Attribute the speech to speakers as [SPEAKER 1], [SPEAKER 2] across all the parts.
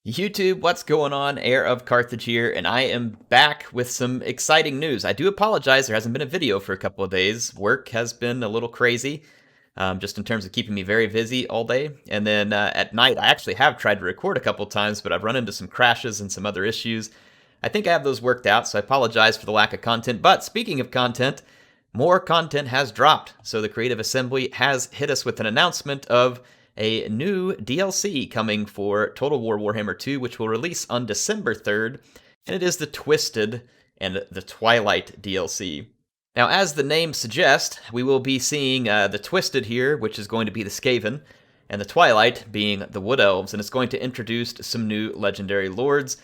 [SPEAKER 1] YouTube, what's going on? HeirofCarthage here, and I am back with some exciting news. I do apologize, there hasn't been a video for a couple of days. Work has been a little crazy, just in terms of keeping me very busy all day. And then at night, I actually have tried to record a couple of times, but I've run into some crashes and some other issues. I think I have those worked out, so I apologize for the lack of content. But speaking of content, more content has dropped. So the Creative Assembly has hit us with an announcement of a new DLC coming for Total War Warhammer 2, which will release on December 3rd, and it is the Twisted and the Twilight DLC. Now, as the name suggests, we will be seeing the Twisted here, which is going to be the Skaven, and the Twilight being the Wood Elves, and it's going to introduce some new legendary lords.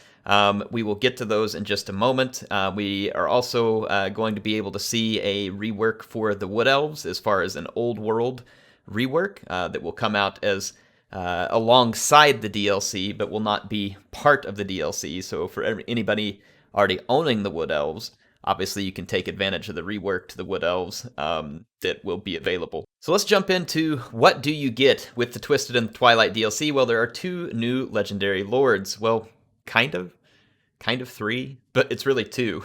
[SPEAKER 1] We will get to those in just a moment. We are also going to be able to see a rework for the Wood Elves as far as an old world rework that will come out as alongside the DLC, but will not be part of the DLC. So for anybody already owning the Wood Elves, obviously you can take advantage of the rework to the Wood Elves that will be available. So let's jump into what do you get with the Twisted and Twilight DLC. Well, there are two new legendary lords. Well, kind of three, but it's really two.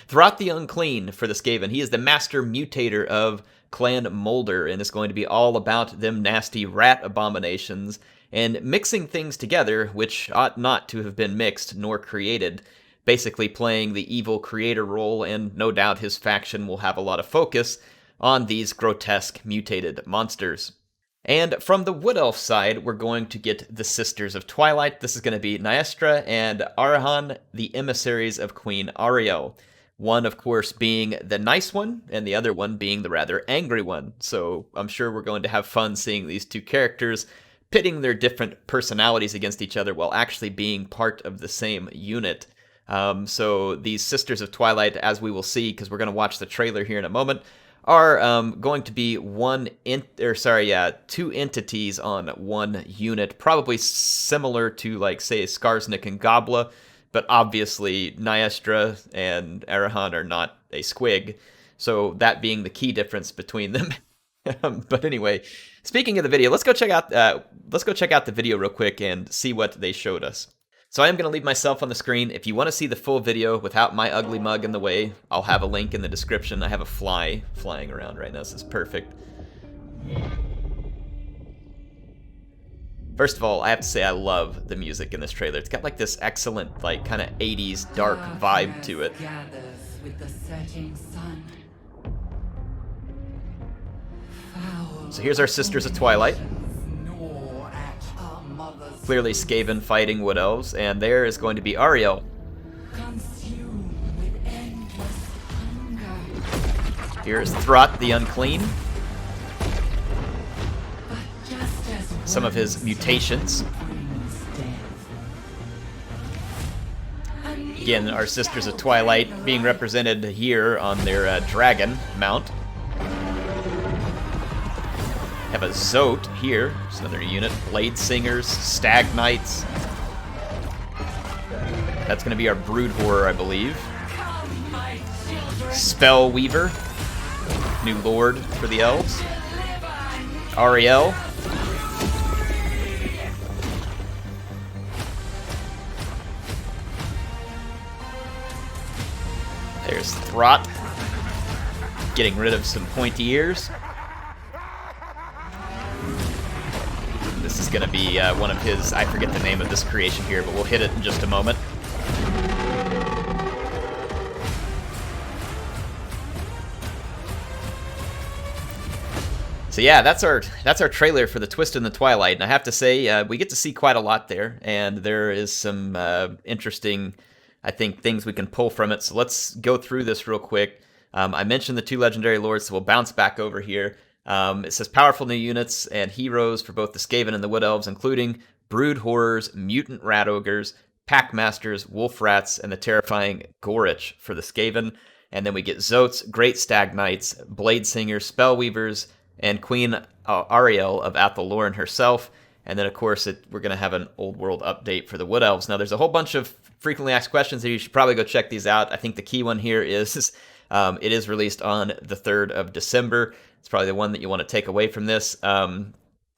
[SPEAKER 1] Throt the Unclean for the Skaven. He is the master mutator of Clan Molder, and it's going to be all about them nasty rat abominations and mixing things together, which ought not to have been mixed nor created, basically playing the evil creator role, and no doubt his faction will have a lot of focus on these grotesque mutated monsters. And from the Wood Elf side, we're going to get the Sisters of Twilight. This is going to be Niestra and Arahan, the emissaries of Queen Ariel. One, of course, being the nice one, and the other one being the rather angry one. So I'm sure we're going to have fun seeing these two characters pitting their different personalities against each other while actually being part of the same unit. So these Sisters of Twilight, as we will see, because we're going to watch the trailer here in a moment, are going to be two entities on one unit, probably similar to, like, say, Skarsnik and Gobla, but obviously Niestra and Arahan are not a squig, so that being the key difference between them. But anyway, speaking of the video, let's go check out the video real quick and see what they showed us. So I am going to leave myself on the screen. If you want to see the full video without my ugly mug in the way, I'll have a link in the description. I have a fly flying around right now, so it's perfect. First of all, I have to say I love the music in this trailer. It's got like this excellent, like, kind of 80s dark vibe to it. So here's our Sisters of Twilight. Clearly Skaven fighting Wood Elves, and there is going to be Ariel. Here's Throt the Unclean. Some of his mutations. Again, our Sisters of Twilight being represented here on their dragon mount. Have a Zote here, it's another unit. Blade Singers, Stag Knights. That's going to be our Brood Horror, I believe. Spell Weaver, new lord for the elves. Ariel. There's Throt, getting rid of some pointy ears. This is going to be one of his, I forget the name of this creation here, but we'll hit it in just a moment. So yeah, that's our trailer for the Twist and the Twilight, and I have to say, we get to see quite a lot there, and there is some interesting, I think, things we can pull from it. So let's go through this real quick. I mentioned the two legendary lords, so we'll bounce back over here. It says powerful new units and heroes for both the Skaven and the Wood Elves, including Brood Horrors, Mutant Rat Ogres, Pack Masters, Wolf Rats, and the terrifying Gorich for the Skaven. And then we get Zotes, Great Stag Knights, Blade Singers, Spellweavers, and Queen Ariel of Athel-Loren herself. And then, of course, we're going to have an old world update for the Wood Elves. Now, there's a whole bunch of frequently asked questions here. You should probably go check these out. I think the key one here is it is released on the 3rd of December. It's probably the one that you want to take away from this.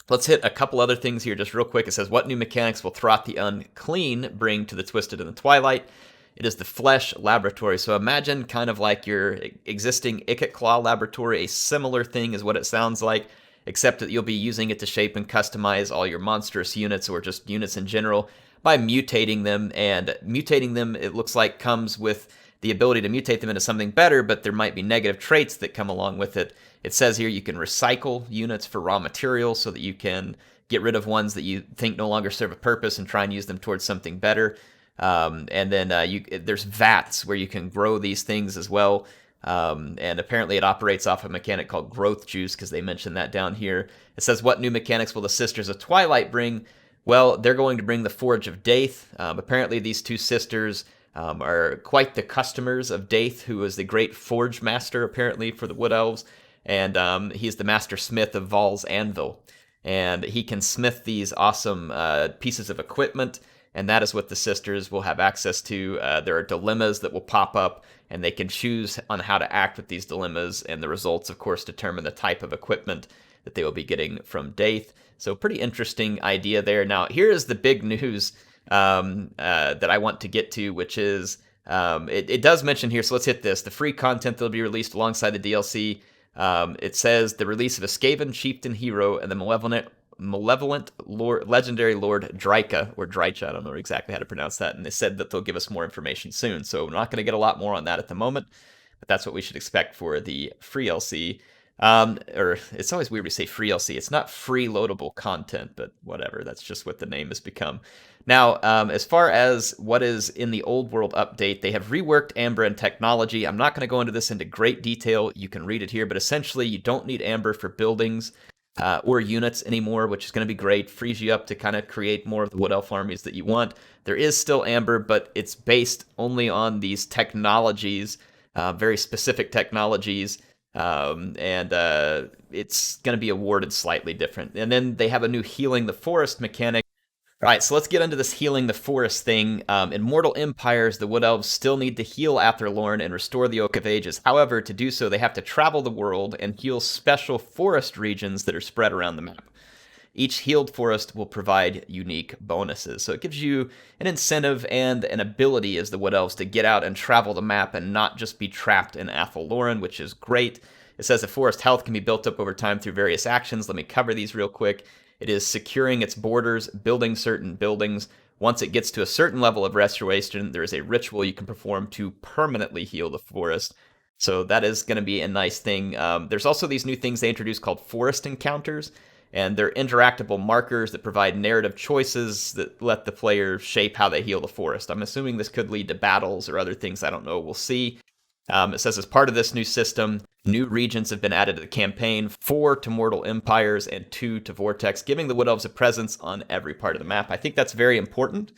[SPEAKER 1] Let's hit a couple other things here just real quick. It says, what new mechanics will Throth the Unclean bring to the Twisted and the Twilight? It is the Flesh Laboratory. So imagine kind of like your existing Ikit Claw Laboratory. A similar thing is what it sounds like, except that you'll be using it to shape and customize all your monstrous units or just units in general by mutating them. And mutating them, it looks like, comes with the ability to mutate them into something better, but there might be negative traits that come along with it. It says here you can recycle units for raw materials so that you can get rid of ones that you think no longer serve a purpose and try and use them towards something better. And then there's vats where you can grow these things as well. And apparently it operates off a mechanic called growth juice, because they mentioned that down here. It says, what new mechanics will the Sisters of Twilight bring? Well, they're going to bring the Forge of Daith. Apparently these two sisters are quite the customers of Daith, who is the great forge master, apparently, for the Wood Elves. And he's the master smith of Val's Anvil. And he can smith these awesome pieces of equipment, and that is what the sisters will have access to. There are dilemmas that will pop up, and they can choose on how to act with these dilemmas, and the results, of course, determine the type of equipment that they will be getting from Daith. So pretty interesting idea there. Now, here is the big news that I want to get to, which is, it does mention here, so let's hit this. The free content that will be released alongside the DLC. It says the release of a Skaven chieftain hero and the malevolent Lord, legendary Lord Drycha, or Drycha, I don't know exactly how to pronounce that, and they said that they'll give us more information soon, so we're not going to get a lot more on that at the moment, but that's what we should expect for the free LC. Or it's always weird to say free LC. It's not free loadable content, but whatever. That's just what the name has become. Now, as far as what is in the Old World update, they have reworked Amber and technology. I'm not going to go into this into great detail. You can read it here, but essentially you don't need Amber for buildings or units anymore, which is going to be great. Frees you up to kind of create more of the Wood Elf armies that you want. There is still Amber, but it's based only on these technologies, very specific technologies. It's going to be awarded slightly different. And then they have a new Healing the Forest mechanic. All right, so let's get into this Healing the Forest thing. In Mortal Empires, the Wood Elves still need to heal Atherlorn and restore the Oak of Ages. However, to do so, they have to travel the world and heal special forest regions that are spread around the map. Each healed forest will provide unique bonuses. So it gives you an incentive and an ability as the Wood Elves to get out and travel the map and not just be trapped in Athelloren, which is great. It says that forest health can be built up over time through various actions. Let me cover these real quick. It is securing its borders, building certain buildings. Once it gets to a certain level of restoration, there is a ritual you can perform to permanently heal the forest. So that is going to be a nice thing. There's also these new things they introduced called forest encounters. And they're interactable markers that provide narrative choices that let the player shape how they heal the forest. I'm assuming this could lead to battles or other things, I don't know, we'll see. It says as part of this new system, new regions have been added to the campaign, 4 to Mortal Empires and 2 to Vortex, giving the Wood Elves a presence on every part of the map. I think that's very important,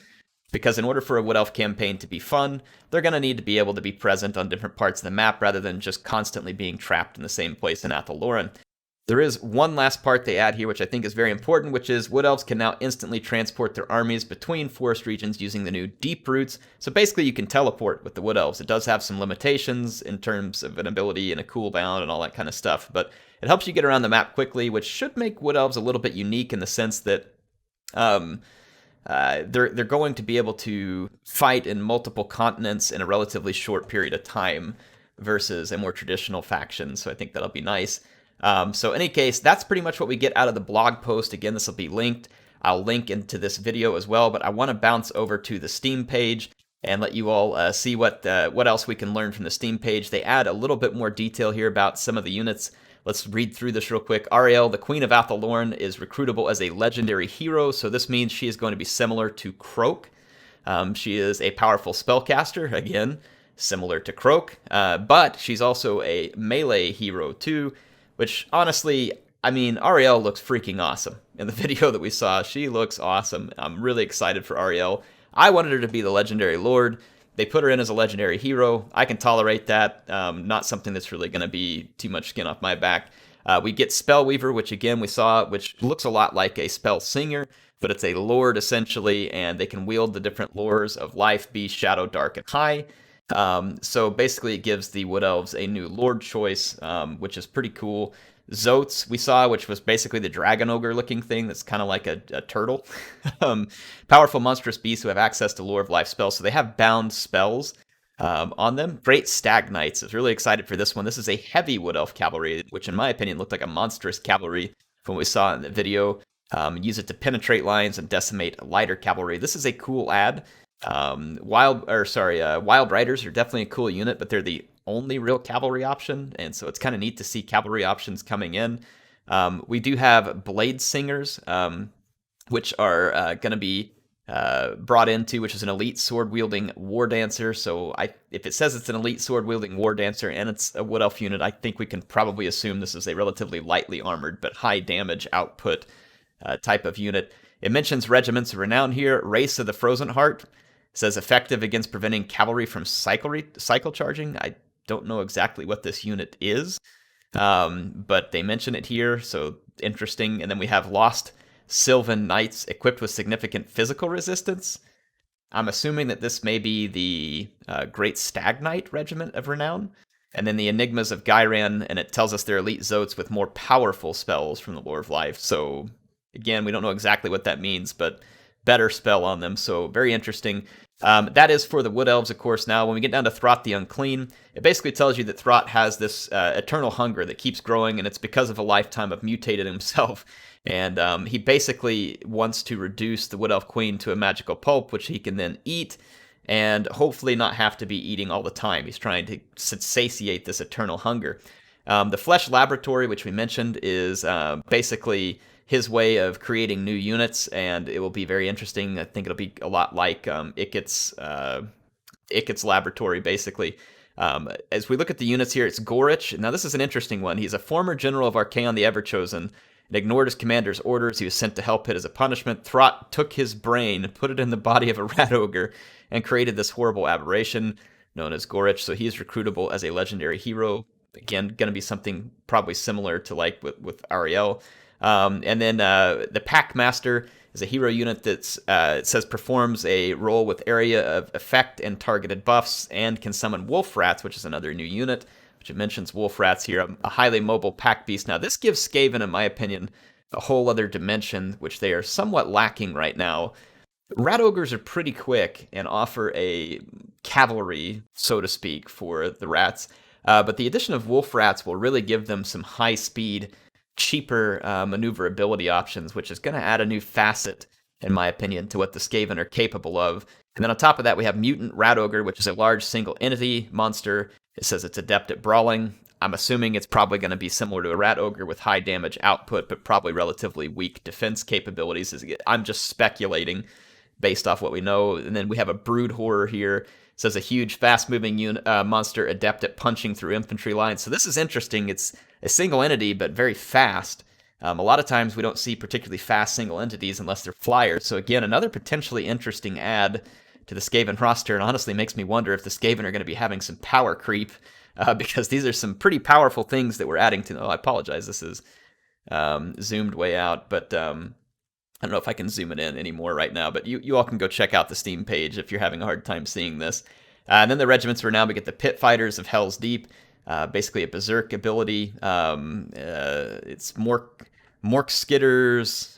[SPEAKER 1] because in order for a Wood Elf campaign to be fun, they're going to need to be able to be present on different parts of the map rather than just constantly being trapped in the same place in Athelloren. There is one last part they add here, which I think is very important, which is Wood Elves can now instantly transport their armies between forest regions using the new Deep Roots. So basically you can teleport with the Wood Elves. It does have some limitations in terms of an ability and a cooldown and all that kind of stuff, but it helps you get around the map quickly, which should make Wood Elves a little bit unique in the sense that they're going to be able to fight in multiple continents in a relatively short period of time versus a more traditional faction, so I think that'll be nice. So in any case, that's pretty much what we get out of the blog post. Again, this will be linked. I'll link into this video as well, but I want to bounce over to the Steam page and let you all see what else we can learn from the Steam page. They add a little bit more detail here about some of the units. Let's read through this real quick. Ariel, the Queen of Athelloren, is recruitable as a legendary hero, so this means she is going to be similar to Croak. She is a powerful spellcaster, again, similar to Croak, but she's also a melee hero too, which, honestly, I mean, Ariel looks freaking awesome. In the video that we saw, she looks awesome. I'm really excited for Ariel. I wanted her to be the Legendary Lord. They put her in as a Legendary Hero. I can tolerate that. Not something that's really going to be too much skin off my back. We get Spellweaver, which, again, we saw, which looks a lot like a Spell Singer, but it's a Lord, essentially, and they can wield the different lores of Life, Beast, Shadow, Dark, and High. So basically it gives the Wood Elves a new Lord choice, which is pretty cool. Zotes we saw, which was basically the dragon ogre looking thing that's kind of like a turtle. um, Powerful monstrous beasts who have access to Lore of Life spells, so they have bound spells on them. Great Stag Knights. I was really excited for this one. This is a heavy Wood Elf cavalry, which in my opinion looked like a monstrous cavalry from what we saw in the video. Use it to penetrate lines and decimate lighter cavalry. This is a cool ad. Wild Riders are definitely a cool unit, but they're the only real cavalry option, and so it's kind of neat to see cavalry options coming in. We do have Blade Singers, which are going to be brought into, which is an elite sword-wielding war dancer. So if it says it's an elite sword-wielding war dancer and it's a Wood Elf unit, I think we can probably assume this is a relatively lightly armored but high damage output type of unit. It mentions Regiments of Renown here. Race of the Frozen Heart says effective against preventing cavalry from cycle charging. I don't know exactly what this unit is, but they mention it here, so interesting. And then we have Lost Sylvan Knights equipped with significant physical resistance. I'm assuming that this may be the Great Stag Knight Regiment of Renown. And then the Enigmas of Gyran, and it tells us they're elite Zotes with more powerful spells from the Lore of Life. So again, we don't know exactly what that means, but better spell on them, so very interesting. That is for the Wood Elves, of course. Now, when we get down to Throt the Unclean, it basically tells you that Throt has this eternal hunger that keeps growing, and it's because of a lifetime of mutated himself. And he basically wants to reduce the Wood Elf Queen to a magical pulp, which he can then eat, and hopefully not have to be eating all the time. He's trying to satiate this eternal hunger. The Flesh Laboratory, which we mentioned, is basically his way of creating new units, and it will be very interesting. I think it'll be a lot like Ikit's laboratory, basically. As we look at the units here, it's Gorich. Now, this is an interesting one. He's a former general of Archaon the Everchosen, and ignored his commander's orders. He was sent to Hellpit as a punishment. Throt took his brain, put it in the body of a rat ogre, and created this horrible aberration known as Gorich. So he is recruitable as a legendary hero. Again, going to be something probably similar to like with Ariel. And then the Pack Master is a hero unit that it says performs a role with area of effect and targeted buffs, and can summon Wolf Rats, which is another new unit, which it mentions Wolf Rats here, a highly mobile pack beast. Now, this gives Skaven, in my opinion, a whole other dimension, which they are somewhat lacking right now. Rat Ogres are pretty quick and offer a cavalry, so to speak, for the rats. But the addition of Wolf Rats will really give them some high speed, cheaper maneuverability options, which is going to add a new facet, in my opinion, to what the Skaven are capable of. And then on top of that, we have Mutant Rat Ogre, which is a large single entity monster. It says it's adept at brawling. I'm assuming it's probably going to be similar to a Rat Ogre with high damage output, but probably relatively weak defense capabilities. I'm just speculating based off what we know. And then we have a Brood Horror here. It says a huge, fast-moving monster adept at punching through infantry lines. So this is interesting. It's a single entity, but very fast. A lot of times we don't see particularly fast single entities unless they're flyers. So again, another potentially interesting add to the Skaven roster, and honestly makes me wonder if the Skaven are going to be having some power creep, because these are some pretty powerful things that we're adding to. Oh, I apologize. This is zoomed way out, but I don't know if I can zoom it in anymore right now, but you all can go check out the Steam page if you're having a hard time seeing this. And then the regiments for now, we get the Pit Fighters of Hell's Deep, basically a berserk ability. It's more Skitters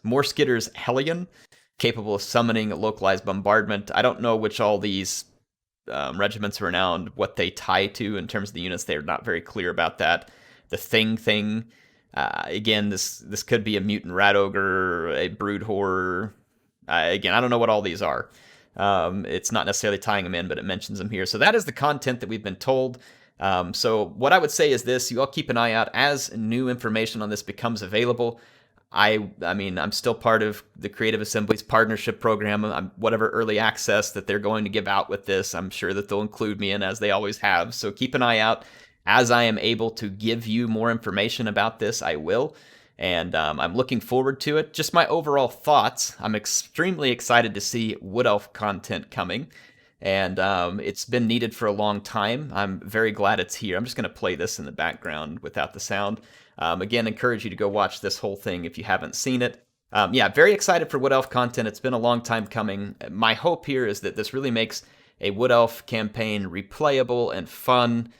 [SPEAKER 1] Hellion, capable of summoning a localized bombardment. I don't know which all these regiments are renowned, what they tie to in terms of the units. They're not very clear about that. The thing. Again, this could be a Mutant Rat Ogre, a Brood Horror. Again, I don't know what all these are. It's not necessarily tying them in, but it mentions them here. So that is the content that we've been told. So what I would say is this: you all keep an eye out as new information on this becomes available. I mean, I'm still part of the Creative Assembly's partnership program. Whatever early access that they're going to give out with this, I'm sure that they'll include me in, as they always have. So keep an eye out. As I am able to give you more information about this, I will. And I'm looking forward to it. Just my overall thoughts. I'm extremely excited to see Wood Elf content coming. And it's been needed for a long time. I'm very glad it's here. I'm just going to play this in the background without the sound. Again, encourage you to go watch this whole thing if you haven't seen it. Yeah, very excited for Wood Elf content. It's been a long time coming. My hope here is that this really makes a Wood Elf campaign replayable and fun,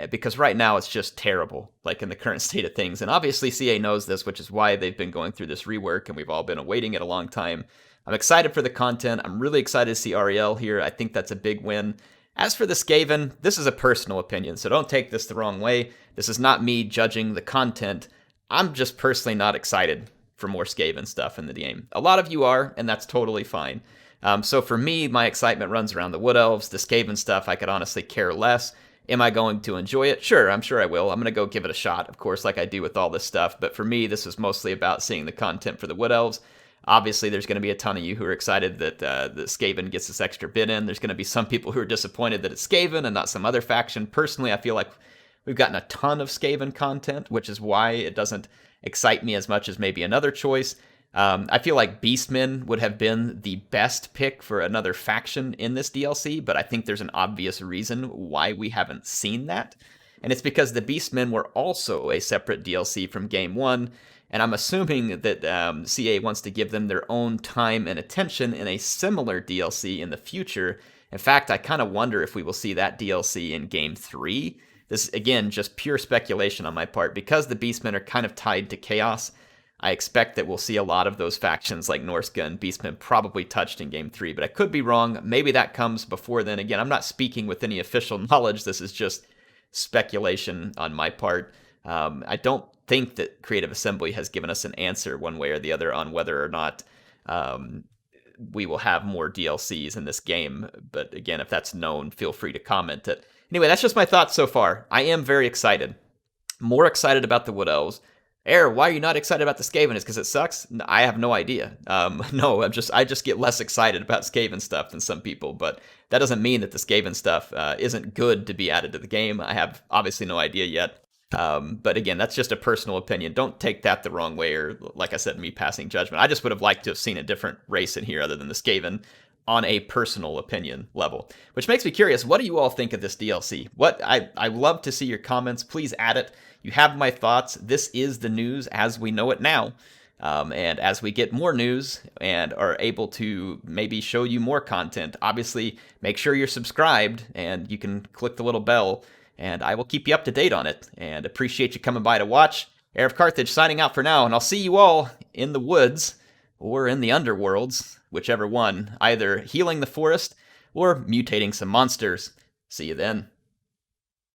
[SPEAKER 1] because right now it's just terrible, like in the current state of things. And obviously, CA knows this, which is why they've been going through this rework, and we've all been awaiting it a long time. I'm excited for the content. I'm really excited to see Ariel here. I think that's a big win. As for the Skaven, this is a personal opinion, so don't take this the wrong way. This is not me judging the content. I'm just personally not excited for more Skaven stuff in the game. A lot of you are, and that's totally fine. So for me, my excitement runs around the Wood Elves. The Skaven stuff, I could honestly care less. Am I going to enjoy it? Sure, I'm sure I will. I'm going to go give it a shot, of course, like I do with all this stuff. But for me, this was mostly about seeing the content for the Wood Elves. Obviously, there's going to be a ton of you who are excited that the Skaven gets this extra bit in. There's going to be some people who are disappointed that it's Skaven and not some other faction. Personally, I feel like we've gotten a ton of Skaven content, which is why it doesn't excite me as much as maybe another choice. I feel like Beastmen would have been the best pick for another faction in this DLC, but I think there's an obvious reason why we haven't seen that. And it's because the Beastmen were also a separate DLC from Game 1, and I'm assuming that CA wants to give them their own time and attention in a similar DLC in the future. In fact, I kind of wonder if we will see that DLC in Game 3. This, again, just pure speculation on my part. Because the Beastmen are kind of tied to Chaos, I expect that we'll see a lot of those factions like Norsca and Beastmen probably touched in Game 3, but I could be wrong. Maybe that comes before then. Again, I'm not speaking with any official knowledge. This is just speculation on my part. I don't think that Creative Assembly has given us an answer one way or the other on whether or not we will have more DLCs in this game. But again, if that's known, feel free to comment it. Anyway, that's just my thoughts so far. I am very excited. More excited about the Wood Elves. Why are you not excited about the Skaven? Is because it sucks? I have no idea. No, I just get less excited about Skaven stuff than some people, but that doesn't mean that the Skaven stuff isn't good to be added to the game. I have obviously no idea yet. But again, that's just a personal opinion. Don't take that the wrong way, or like I said, me passing judgment. I just would have liked to have seen a different race in here other than the Skaven on a personal opinion level. Which makes me curious, what do you all think of this DLC? I love to see your comments. Please add it. You have my thoughts. This is the news as we know it now. And as we get more news and are able to maybe show you more content, obviously make sure you're subscribed and you can click the little bell, and I will keep you up to date on it. And appreciate you coming by to watch. HeirofCarthage signing out for now, and I'll see you all in the woods or in the underworlds, whichever one, either healing the forest or mutating some monsters. See you then.